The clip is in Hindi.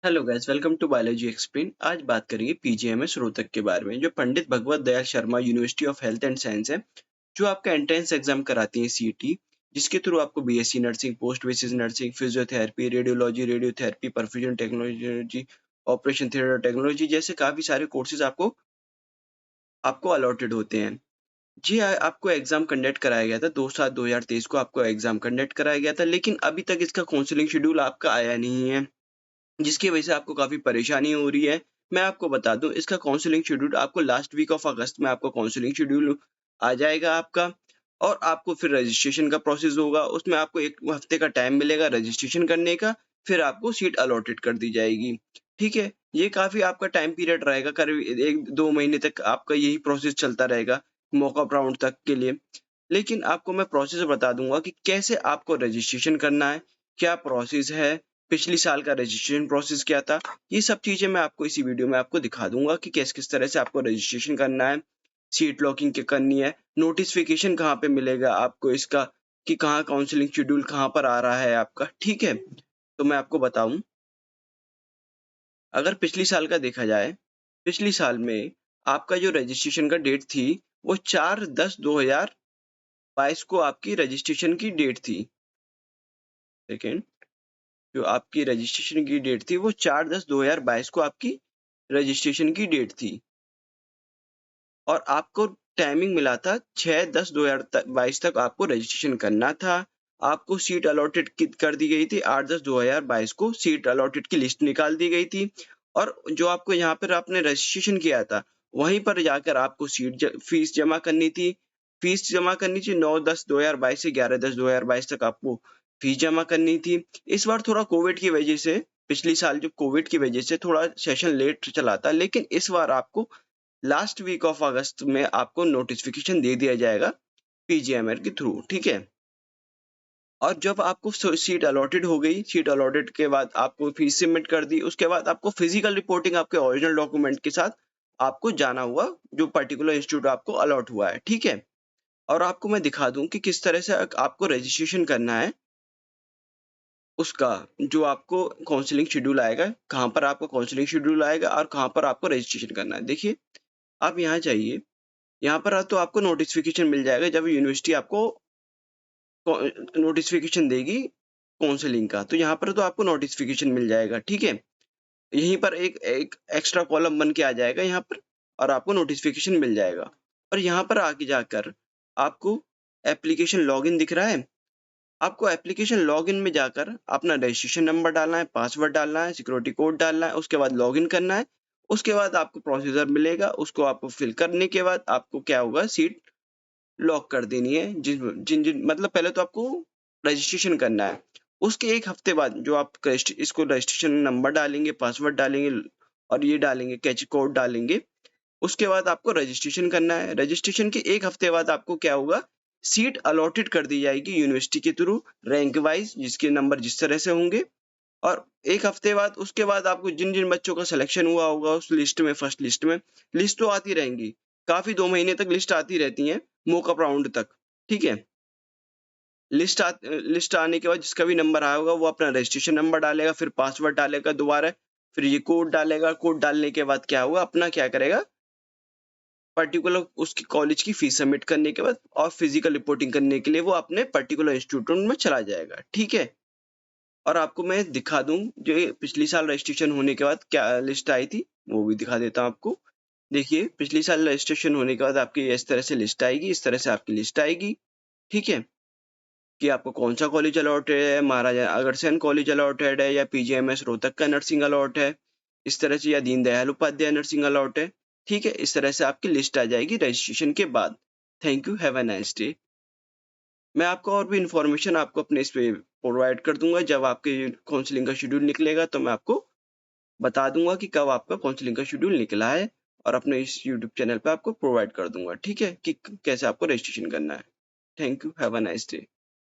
Hello guys, welcome to biology explain. आज बात करेंगे पीजीएमएस रोहतक के बारे में, जो Pandit Bhagwat Dayal Sharma university of health and science है, जो आपका एंट्रेंस एग्जाम कराती है सीईटी, जिसके थ्रू आपको BSc nursing, post basis nursing, physiotherapy, radiotherapy, perfusion technology, operation theatre technology जैसे काफी सारे कोर्सेज आपको आपको अलॉटेड होते हैं। जी आपको एग्जाम कंडक्ट कराया गया था 2/7/2023 को आपको एग्जाम कंडक्ट कराया गया था, लेकिन अभी तक इसका काउंसलिंग शेड्यूल आपका आया नहीं है, जिसकी वजह से आपको काफ़ी परेशानी हो रही है। मैं आपको बता दूँ, इसका काउंसलिंग शेड्यूल आपको लास्ट वीक ऑफ अगस्त में आपका काउंसलिंग शेड्यूल आ जाएगा आपका, और आपको फिर रजिस्ट्रेशन का प्रोसेस होगा। उसमें आपको 1 हफ्ते का टाइम मिलेगा रजिस्ट्रेशन करने का, फिर आपको सीट अलॉटेड कर दी जाएगी। ठीक है? ये काफ़ी आपका टाइम पीरियड रहेगा, करीब 1-2 महीने तक आपका यही प्रोसेस चलता रहेगा, मॉकअप राउंड तक के लिए। लेकिन आपको मैं प्रोसेस बता दूँगा कि कैसे आपको रजिस्ट्रेशन करना है, क्या प्रोसेस है, पिछली साल का रजिस्ट्रेशन प्रोसेस क्या था। ये सब चीज़ें मैं आपको इसी वीडियो में आपको दिखा दूँगा कि किस-किस तरह से आपको रजिस्ट्रेशन करना है, सीट लॉकिंग करनी है, नोटिफ़िकेशन कहाँ पे मिलेगा आपको इसका, कि कहाँ काउंसलिंग शेड्यूल कहाँ पर आ रहा है आपका, ठीक है? तो मैं आपको बताऊँ, अगर पिछली साल का देखा जाए, पिछली साल में आपका जो रजिस्ट्रेशन का डेट थी, वो 4/10/2022 को आपकी रजिस्ट्रेशन की डेट थी। सेकंड, जो आपकी रजिस्ट्रेशन की डेट थी वो 4/10/2022 को आपकी रजिस्ट्रेशन की डेट थी, और आपको टाइमिंग मिला था 6/10/2022 तक आपको रजिस्ट्रेशन करना था। आपको सीट अलॉटेड कर दी गई थी 8/10/2022 को, सीट अलॉटेड की लिस्ट निकाल दी गई थी, और जो आपको यहाँ पर आपने रजिस्ट्रेशन किया था, वहीं पर जाकर आपको फीस जमा करनी थी। फीस जमा करनी थी 9/10/2022 से 11/10/2022 तक आपको फीस जमा करनी थी। इस बार थोड़ा कोविड की वजह से, पिछली साल जो कोविड की वजह से थोड़ा सेशन लेट चला था, लेकिन इस बार आपको लास्ट वीक ऑफ अगस्त में आपको नोटिफिकेशन दे दिया जाएगा पीजीएमएल के थ्रू, ठीक है? और जब आपको सीट अलॉटेड हो गई, सीट अलॉटेड के बाद आपको फीस सबमिट कर दी, उसके बाद आपको फिजिकल रिपोर्टिंग आपके ओरिजिनल डॉक्यूमेंट के साथ आपको जाना हुआ, जो पर्टिकुलर इंस्टीट्यूट आपको अलॉट हुआ है, ठीक है? और आपको मैं दिखा दूं कि किस तरह से आपको रजिस्ट्रेशन करना है, उसका जो आपको काउंसलिंग शेड्यूल आएगा, कहाँ पर आपको काउंसलिंग शेड्यूल आएगा और कहाँ पर आपको रजिस्ट्रेशन करना है। देखिए, आप यहाँ जाइए, यहाँ पर तो आपको नोटिफिकेशन मिल जाएगा जब यूनिवर्सिटी आपको नोटिफिकेशन देगी काउंसलिंग का, तो यहाँ पर तो आपको नोटिफिकेशन मिल जाएगा, ठीक है? यहीं पर एक एक एक्स्ट्रा कॉलम बन के आ जाएगा यहाँ पर, और आपको नोटिफिकेशन मिल जाएगा। और यहाँ पर आगे जाकर आपको एप्लीकेशन लॉगिन दिख रहा है, आपको एप्लीकेशन लॉगिन में जाकर अपना रजिस्ट्रेशन नंबर डालना है, पासवर्ड डालना है, सिक्योरिटी कोड डालना है, उसके बाद लॉगिन करना है। उसके बाद आपको प्रोसीजर मिलेगा, उसको आपको फिल करने के बाद आपको क्या होगा, सीट लॉक कर देनी है। जिन मतलब पहले तो आपको रजिस्ट्रेशन करना है। उसके 1 हफ्ते बाद जो आप इसको रजिस्ट्रेशन नंबर डालेंगे, पासवर्ड डालेंगे और ये डालेंगे, कैच कोड डालेंगे। उसके बाद आपको रजिस्ट्रेशन करना है। रजिस्ट्रेशन के 1 हफ्ते बाद आपको क्या होगा, सीट अलॉटेड कर दी जाएगी यूनिवर्सिटी के थ्रू, रैंक वाइज जिसके नंबर जिस तरह से होंगे। और 1 हफ्ते बाद, उसके बाद आपको जिन-जिन बच्चों का सिलेक्शन हुआ होगा उस लिस्ट में, फर्स्ट लिस्ट में, लिस्ट तो आती रहेंगी। काफ़ी 2 महीने तक लिस्ट आती रहती हैं, मॉकअप राउंड तक, ठीक है? लिस्ट आने के बाद जिसका भी नंबर आया होगा वो अपना रजिस्ट्रेशन नंबर डालेगा, फिर पासवर्ड डालेगा दोबारा, फिर ये कोड डालेगा, कोड डालने के बाद क्या होगा, अपना क्या करेगा, पर्टिकुलर उसकी कॉलेज की फीस सबमिट करने के बाद और फिजिकल रिपोर्टिंग करने के लिए वो अपने पर्टिकुलर इंस्टीट्यूट में चला जाएगा, ठीक है? और आपको मैं दिखा दूं, जो ये पिछली साल रजिस्ट्रेशन होने के बाद क्या लिस्ट आई थी, वो भी दिखा देता हूं आपको। देखिए, पिछली साल रजिस्ट्रेशन होने के बाद आपकी इस तरह से लिस्ट आएगी, इस तरह से आपकी लिस्ट आएगी, ठीक है? कि आपको कौन सा कॉलेज अलॉटेड है, महाराजा अग्रसेन कॉलेज अलॉटेड है, या पीजीएमएस रोहतक का नर्सिंग अलॉट है, इस तरह से, या दीनदयाल उपाध्याय नर्सिंग अलॉट है, ठीक है? इस तरह से आपकी लिस्ट आ जाएगी रजिस्ट्रेशन के बाद। Thank you, have a nice day. मैं आपको और भी इन्फॉर्मेशन आपको अपने इस पे प्रोवाइड कर दूंगा, जब आपके काउंसलिंग का शेड्यूल निकलेगा तो मैं आपको बता दूंगा कि कब आपका काउंसलिंग का शेड्यूल निकला है, और अपने इस यूट्यूब चैनल पे आपको प्रोवाइड कर दूंगा, ठीक है, कि कैसे आपको रजिस्ट्रेशन करना है। Thank you, have a nice day.